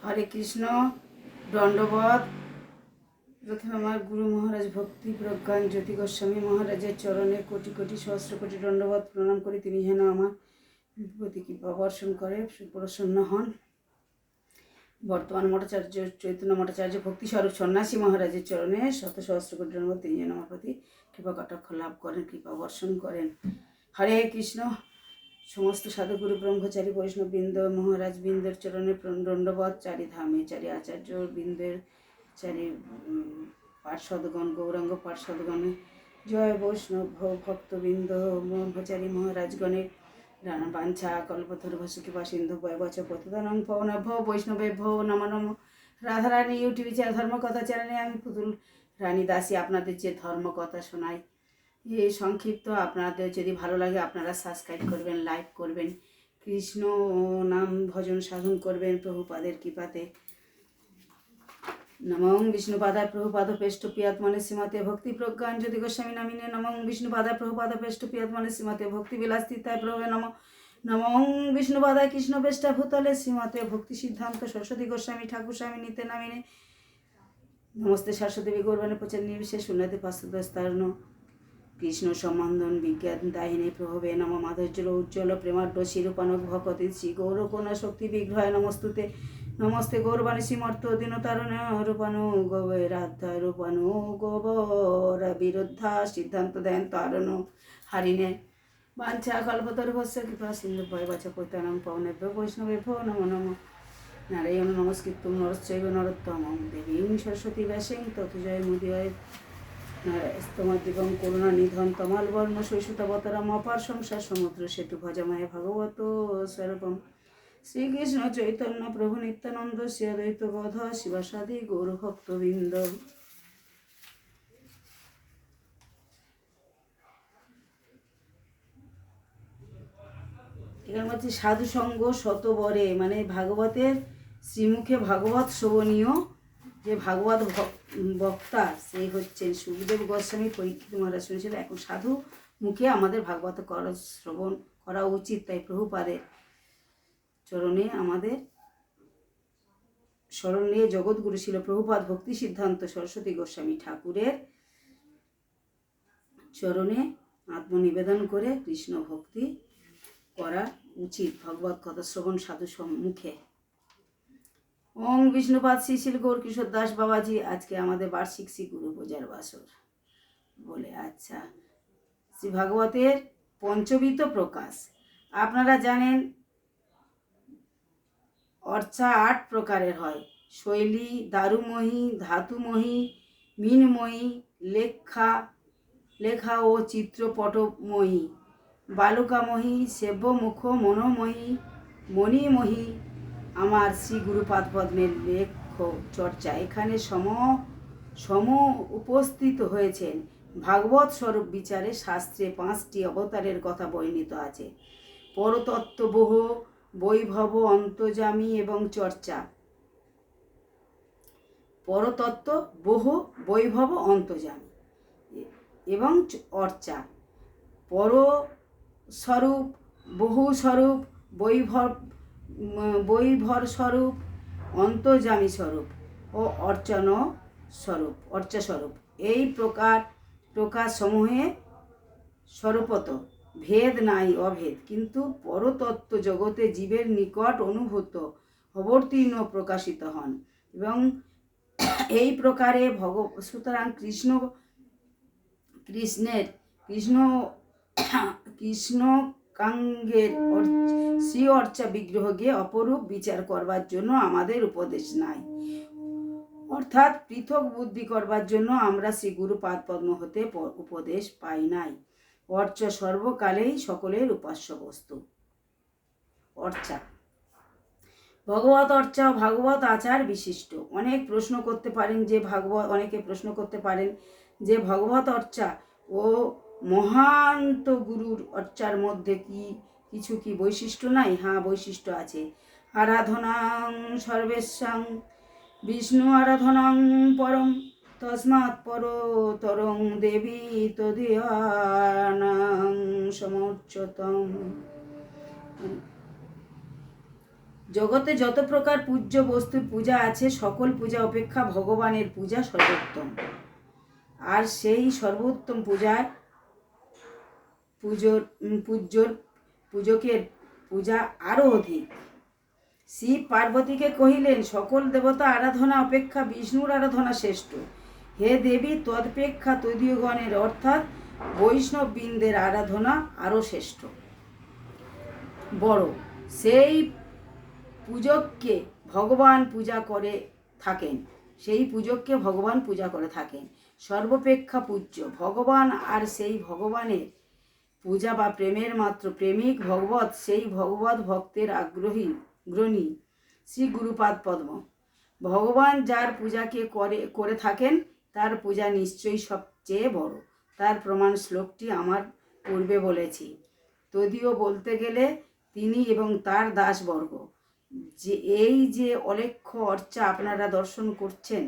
হরে কৃষ্ণ। দণ্ডবত। প্রথমে আমার গুরু মহারাজ ভক্তি প্রজ্ঞান জ্যোতি গোস্বামী মহারাজের চরণে কোটি কোটি সহস্র কোটি দণ্ডবত প্রণাম করি। তিনি যেন আমার প্রতি কৃপা বর্ষণ করে প্রসন্ন হন। বর্তমান মঠাচার্য চৈতন্য মঠাচার্য ভক্তিস্বরূপ সন্ন্যাসী মহারাজের চরণে শত সহস্র কোটি দণ্ডবত। তিনি যেন আমার প্রতি কৃপা কটাক্ষ লাভ করেন, কৃপা বর্ষণ করেন। হরে কৃষ্ণ। সমস্ত সাধুগুরু ব্রহ্মচারী বৈষ্ণববৃন্দ মহারাজ বৃন্দের চরণে দণ্ডবত। চারি ধামে চারি আচার্য বৃন্দের চারি পার্ষদগণ গৌরাঙ্গ পার্ষদগণে জয়। বৈষ্ণব ভক্তবৃন্দ ব্রহ্মচারী মহারাজগণের বাঞ্ছা কল্পতরুভ্যশ্চ কৃপা সিন্ধু বয়বচ পতিতানাং পবনভ্যো বৈষ্ণবেভ্যো নমো নমঃ। রাধারানী ইউটিউব চ্যানেল ধর্মকথা চ্যানেলে আমি পুতুল রানী দাসী আপনাদের যে ধর্মকথা শোনাই। এই সংক্ষিপ্ত আপনাদের যদি ভালো লাগে আপনারা সাবস্ক্রাইব করবেন, লাইক করবেন, কৃষ্ণ নাম ভজন সাধন করবেন প্রভুপাদের কৃপাতে। নমঃ বিষ্ণুপাদায় প্রভুপাদ পেষ্টপিয়াত্মনে শ্রীমতে ভক্তি প্রজ্ঞান জ্যোতি গোস্বামী নামিনে নমঃ বিষ্ণুপাদায় প্রভুপাদ পেষ্টপিয়াত্মনে শ্রীমতে ভক্তি বিলাসিতায় প্রভবে নমঃ। নমঃ বিষ্ণুপাদায় কৃষ্ণ বেষ্টা ভূতলে শ্রীমতে ভক্তি সিদ্ধান্ত সরস্বতী গোস্বামী ঠাকুর স্বামী নিতে নামিনে নমস্তে সরস্বতী গৌরবাণী প্রচার নির্বিশেষ উন্নতি পাস্তস্তারণ কৃষ্ণ সম্বন্ধন বিজ্ঞান দাহিনী প্রভবে নম। মাধুর্যল উজ্জ্বল প্রেমাঢ্য শিরূপানক ভকতি শ্রী গৌরকোণা শক্তি বিগ্রহায় নমস্তুতে। নমস্তে গৌরবাণী শ্রীমর্ত দীনতারণ রূপানু গৌরাধ্যা রূপানু গোবর বিরুদ্ধা সিদ্ধান্ত দেন তারণ হারিণে বাঞ্ছা কল্পতরুভ্যশ্চ কৃপা সিন্ধু ভয়বচ পতিতানাং পবনেভ্য বৈষ্ণবেভ্যো নমো নমঃ। নারায়ণ নমস্কৃত্যং নরশ্চৈব নরোত্তমং দেবীং সরস্বতী ব্যাসেন ততো জয় মুদীয়তে স্তমদ্দিবং করুণা নিধন তমালবর্ণ শৈশুতাবতারাম অপার সংসার সমুদ্র সেতু ভজমায় ভাগবত স্বরূপম শ্রীকৃষ্ণ চৈতন্য প্রভু নিত্যানন্দ শ্রী অদ্বৈত গধ শিবাসাদি গৌরভক্তবৃন্দ। এখানে হচ্ছে সাধুসঙ্গ শতবরে, মানে ভাগবতের শ্রীমুখে ভাগবত শ্রবণীয় যে ভাগবত বক্তা সেই হচ্ছেন সুখদেব গোস্বামী। পরীক্ষিত মহারাজ শুনেছিল এখন সাধু মুখে আমাদের ভাগবত শ্রবণ করা উচিত। তাই প্রভুপাদের চরণে আমাদের স্মরণ নিয়ে জগৎগুরু ছিল প্রভুপাদ ভক্তি সিদ্ধান্ত সরস্বতী গোস্বামী ঠাকুরের চরণে আত্মনিবেদন করে কৃষ্ণ ভক্তি করা উচিত ভগবত কথা শ্রবণ সাধু সম্মুখে। ওম বিষ্ণুপাদ শ্রীশিল গৌর কিশোর দাস বাবাজি আজকে আমাদের বার্ষিক শ্রী গুরু পূজার বাসর বলে। আচ্ছা, শ্রী ভাগবতের পঞ্চবিধ প্রকাশ আপনারা জানেন। অর্চা 8 প্রকারের হয়: শৈলী, দারুময়ী, ধাতুময়ী, মীনময়ী, লেখা ও চিত্রপটময়ী, বালুকাময়ী, সেব্যমুখ, মনোময়ী, মণিময়ী। আমার শ্রী গুরুপাদ পদ্মের লেখ্য চর্চা এখানে সম উপস্থিত হয়েছেন। ভাগবত স্বরূপ বিচারে শাস্ত্রে 5টি অবতারের কথা বর্ণিত আছে: পরতত্ত্ববহ, বৈভব, অন্তর্যামী এবং চর্চা। পরতত্ত্ব, বহু, বৈভব, অন্তর্যামী এবং অর্চা। পরস্বরূপ, বহুস্বরূপ, বৈভব স্বরূপ, অন্তর্যামী স্বরূপ ও অর্চা স্বরূপ। এই প্রকার সমূহে স্বরূপত ভেদ নাই, অভেদ, কিন্তু পরতত্ত্ব জগতে জীবের নিকট অনুভূত অবতীর্ণ প্রকাশিত হন এবং এই প্রকারে সুতরাং কৃষ্ণকাঙ্গের শ্রী অর্চা বিগ্রহকে অপরূপ বিচার করবার জন্য আমাদের উপদেশ নাই, অর্থাৎ পৃথক বুদ্ধি করবার জন্য আমরা শ্রী গুরুপাদ পদ্ম হতে উপদেশ পাই নাই। অর্চা সর্বকালেই সকলের উপাস্য বস্তু। অর্চা ভগবত অর্চা ও ভাগবত আচার বিশিষ্ট। অনেকে প্রশ্ন করতে পারেন যে ভগবত অর্চা ও মহান্ত গুরুর অর্চার মধ্যে কিছু বৈশিষ্ট্য নাই? হ্যাঁ, বৈশিষ্ট্য আছে। আরাধনাং সর্বেশাং বিষ্ণু আরাধনাং পরম তস্মাৎ পরতরং দেবী তদীয়ানাং সমুচ্যতম। জগতে যত প্রকার পূজ্য বস্তুর পূজা আছে, সকল পূজা অপেক্ষা ভগবানের পূজা সর্বোত্তম। আর সেই সর্বোত্তম পূজকের পূজা আরও অধিক। শিব পার্বতীকে কহিলেন, সকল দেবতা আরাধনা অপেক্ষা বিষ্ণুর আরাধনা শ্রেষ্ঠ। হে দেবী, তদপেক্ষা তদীয়গণের অর্থাৎ বৈষ্ণববৃন্দের আরাধনা আরও শ্রেষ্ঠ, বড়। সেই পূজককে ভগবান পূজা করে থাকেন, সর্বাপেক্ষা পূজ্য ভগবান। আর সেই ভগবানের পূজা বা প্রেমের মাত্র প্রেমিক ভগবৎ, সেই ভগবৎ ভক্তের গ্রহী শ্রী গুরুপাদ পদ্ম। ভগবান যার পূজাকে করে থাকেন তার পূজা নিশ্চয়ই সবচেয়ে বড়। তার প্রমাণ শ্লোকটি আমার পূর্বে বলেছি। তদীয় বলতে গেলে তিনি এবং তার দাসবর্গ। এই যে অলেখ্য অর্চা আপনারা দর্শন করছেন,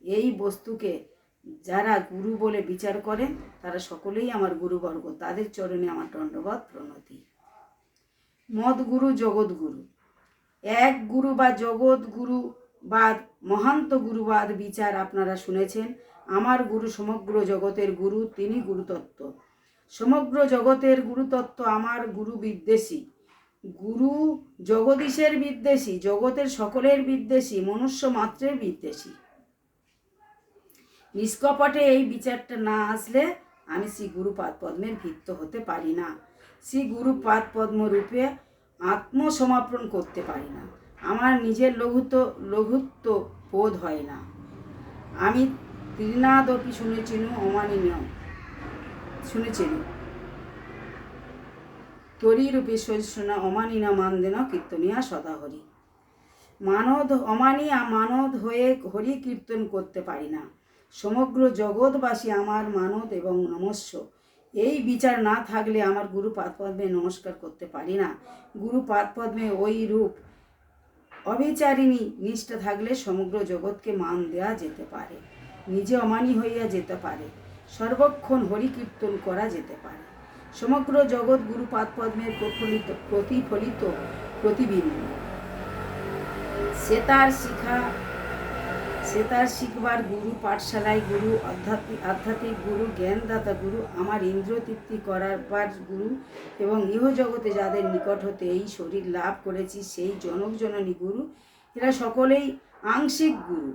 এই বস্তুকে যারা গুরু বলে বিচার করেন তারা সকলেই আমার গুরুবর্গ। তাদের চরণে আমার দণ্ডবৎ প্রণতি। মদগুরু জগৎগুরু। এক গুরু বা জগৎগুরুবাদ, মহান্ত গুরুবাদ বিচার আপনারা শুনেছেন। আমার গুরু সমগ্র জগতের গুরু, তিনি গুরুতত্ত্ব। সমগ্র জগতের গুরুতত্ত্ব আমার গুরু বিদ্বেষী। গুরু জগদীশের বিদ্বেষী, জগতের সকলের বিদ্বেষী, মনুষ্য মাত্রের বিদ্বেষী। নিষ্কপটে এই বিচারটা না আসলে আমি শ্রী গুরুপাদ পদ্মের ভিত্ত হতে পারি না। শ্রী গুরুপাদ পদ্ম রূপে আত্মসমর্পণ করতে পারি না। আমার নিজের লঘুত্ব বোধ হয় না। আমি ত্রিনাদপি শুনেছিনু অমানিনীয় শুনেছিনু তরিরূপে শোনা অমানিনা মানদেন কীর্তনিয়া সদাহরি। মানদ হয়ে হরি কীর্তন করতে পারি না। সমগ্র জগৎবাসী আমার মানদ এবং নমস্য। এই বিচার না থাকলে আমার গুরু পাদপদ্মে নমস্কার করতে পারি না। গুরু পাদপদ্মে ওই রূপ অবিচারিণী নিষ্ঠা থাকলে সমগ্র জগৎকে মান দেওয়া যেতে পারে, নিজে অমানি হইয়া যেতে পারে, সর্বক্ষণ হরি কীর্তন করা যেতে পারে। সমগ্র জগৎ গুরু পাদপদ্মের প্রতিফলিত প্রতিবিম্ব। সে তার শিখবার গুরু, পাঠশালায় গুরু, আধ্যাত্মিক গুরু, জ্ঞানদাতা গুরু, আমার ইন্দ্র তৃপ্তি করার গুরু এবং ইহজগতে যাদের নিকট হতে এই শরীর লাভ করেছি সেই জনক জননী গুরু। এরা সকলেই আংশিক গুরু,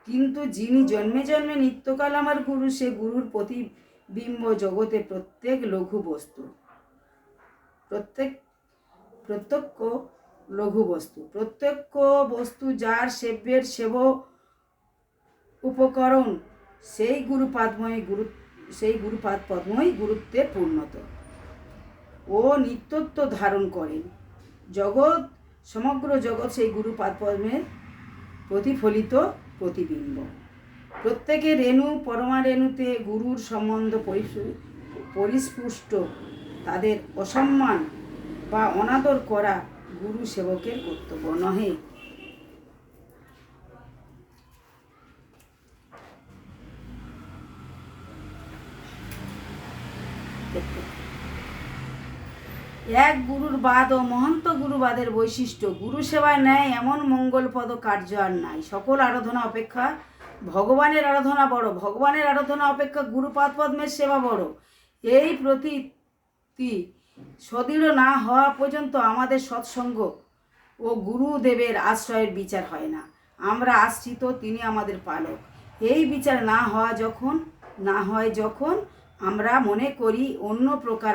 কিন্তু যিনি জন্মে জন্মে নিত্যকাল আমার গুরু, সে গুরুর প্রতিবিম্ব জগতে প্রত্যেক লঘু বস্তু, প্রত্যক্ষ বস্তু যার সেব্যের উপকরণ, সেই গুরুপাদ পদ্মই গুরুত্বের পূর্ণত ও নিত্যত্ব ধারণ করেন। সমগ্র জগৎ সেই গুরুপাদ পদ্মের প্রতিফলিত প্রতিবিম্ব। প্রত্যেকের রেণু পরমারেণুতে গুরুর সম্বন্ধ পরিস্পুষ্ট। তাদের অসম্মান বা অনাদর করা গুরু সেবকের কর্তব্য নহে। এক গুরুর বাদ ও মহন্ত গুরুবাদের বৈশিষ্ট্য। গুরু সেবায় নেয় এমন মঙ্গলপদ কার্য আর নাই। সকল আরাধনা অপেক্ষা ভগবানের আরাধনা বড়, ভগবানের আরাধনা অপেক্ষা গুরুপাদ পদ্মের সেবা বড়। এই প্রতীতি সদৃঢ় না হওয়া পর্যন্ত আমাদের সৎসঙ্গ ও গুরুদেবের আশ্রয়ের বিচার হয় না। আমরা আশ্রিত, তিনি আমাদের পালক। এই বিচার না হয় যখন আমরা মনে করি অন্য প্রকার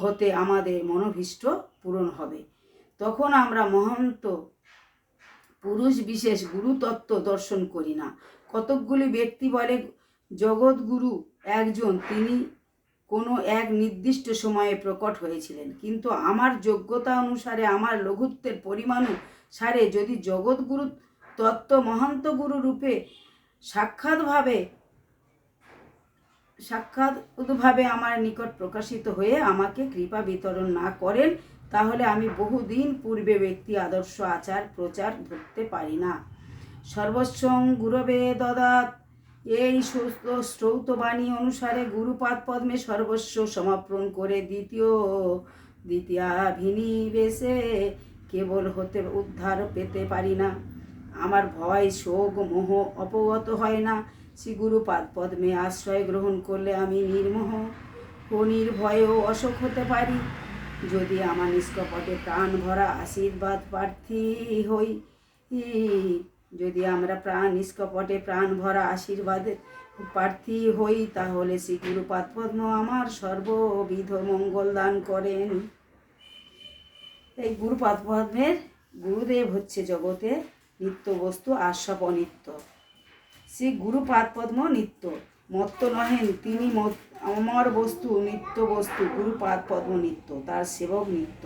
হতে আমাদের মনোভীষ্ট পূরণ হবে, তখন আমরা মহন্ত পুরুষ বিশেষ গুরুতত্ত্ব দর্শন করি না। কতকগুলি ব্যক্তি বলে জগৎগুরু একজন, তিনি কোনো এক নির্দিষ্ট সময়ে প্রকট হয়েছিলেন। কিন্তু আমার যোগ্যতা অনুসারে, আমার লঘুত্বের পরিমাণুসারে যদি জগৎগুরু তত্ত্ব মহান্ত গুরু রূপে সাক্ষাৎভাবে আমার নিকট প্রকাশিত হয়ে আমাকে কৃপা বিতরণ না করেন, তাহলে আমি বহুদিন পূর্বে ব্যক্তি আদর্শ আচার প্রচার ধরতে পারি না। সর্বস্বং গুরবে দদাত, এই শ্রৌতবাণী অনুসারে গুরুপাদ পদ্মে সর্বস্ব সমর্পণ করে দ্বিতীয় দ্বিতীয়াভিনিবেশে কেবল হতে উদ্ধার পেতে পারি না। আমার ভয় শোক মোহ অপগত হয় না। শ্রী গুরুপাদ পদ্মে আশ্রয় গ্রহণ করলে আমি নির্মোহ ও নির্ভয়েও অশোক হতে পারি। যদি আমার নিষ্কপটে প্রাণ ভরা আশীর্বাদ প্রার্থী হই, যদি আমরা নিষ্কপটে প্রাণ ভরা আশীর্বাদের প্রার্থী হই, তাহলে শ্রী গুরুপাদ পদ্ম আমার সর্ববিধ মঙ্গল দান করেন। এই গুরুপাদ পদ্মের গুরুদেব হচ্ছে জগতে নিত্য বস্তু আর সব অনিত্য। শ্রী গুরুপাদ পদ্ম নিত্য, মত্ত নহেন তিনি অমর বস্তু, নিত্য বস্তু। গুরুপাদ পদ্ম নিত্য, তার সেবক নিত্য,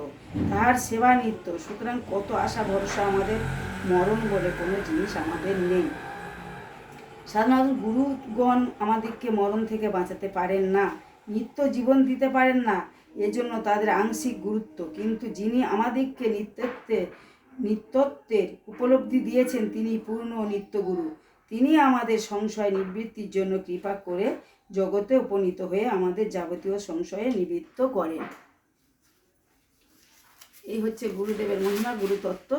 তার সেবা নিত্য। সুতরাং কত আশা ভরসা আমাদের, মরণ বলে কোনো জিনিস আমাদের নেই। সাধারণত গুরুগণ আমাদেরকে মরণ থেকে বাঁচাতে পারেন না, নিত্য জীবন দিতে পারেন না, এজন্য তাদের আংশিক গুরুত্ব। কিন্তু যিনি আমাদেরকে নিত্যত্বের উপলব্ধি দিয়েছেন, তিনি পূর্ণ নিত্যগুরু। তিনি আমাদের সংশয় নিবৃত্তির জন্য কৃপা করে জগতে উপনীত হয়ে আমাদের যাবতীয় সংশয়ে নিবৃত্ত করেন। এই হচ্ছে গুরুদেবের মহিমা, গুরুতত্ত্ব।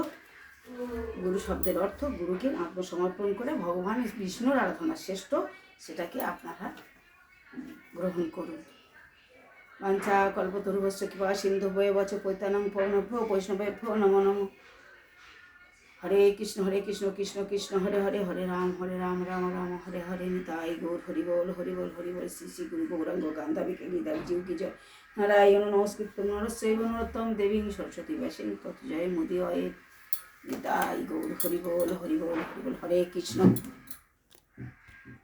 গুরু শব্দের অর্থ গুরুকে আত্মসমর্পণ করে ভগবান বিষ্ণুর আরাধনা শ্রেষ্ঠ, সেটাকে আপনারা গ্রহণ করুন। বাঞ্ছা কল্পতরুভ্যশ্চ কৃপা সিন্ধুভ্যেব চ পতিতানাং পাবনেভ্যো বৈষ্ণবেভ্যো নমো নমঃ। হরে কৃষ্ণ কৃষ্ণ কৃষ্ণ হরে হরে, হরে রাম রাম রাম হরে হরে। নিতাই গৌর হরি বল হরি বল হরি বল। শ্রী শ্রী গুরু গৌরাঙ্গ গান্ধাবিকে গীতার জীব কি জয়। নারায়ণ নমস্কৃত্যং নরস্যৈব নরোত্তমং দেবীং সরস্বতী ব্যাসেন তৎ জয় মুদীয়তে। নিতাই গৌর হরি বল হরি বল হরি বল। হরে কৃষ্ণ।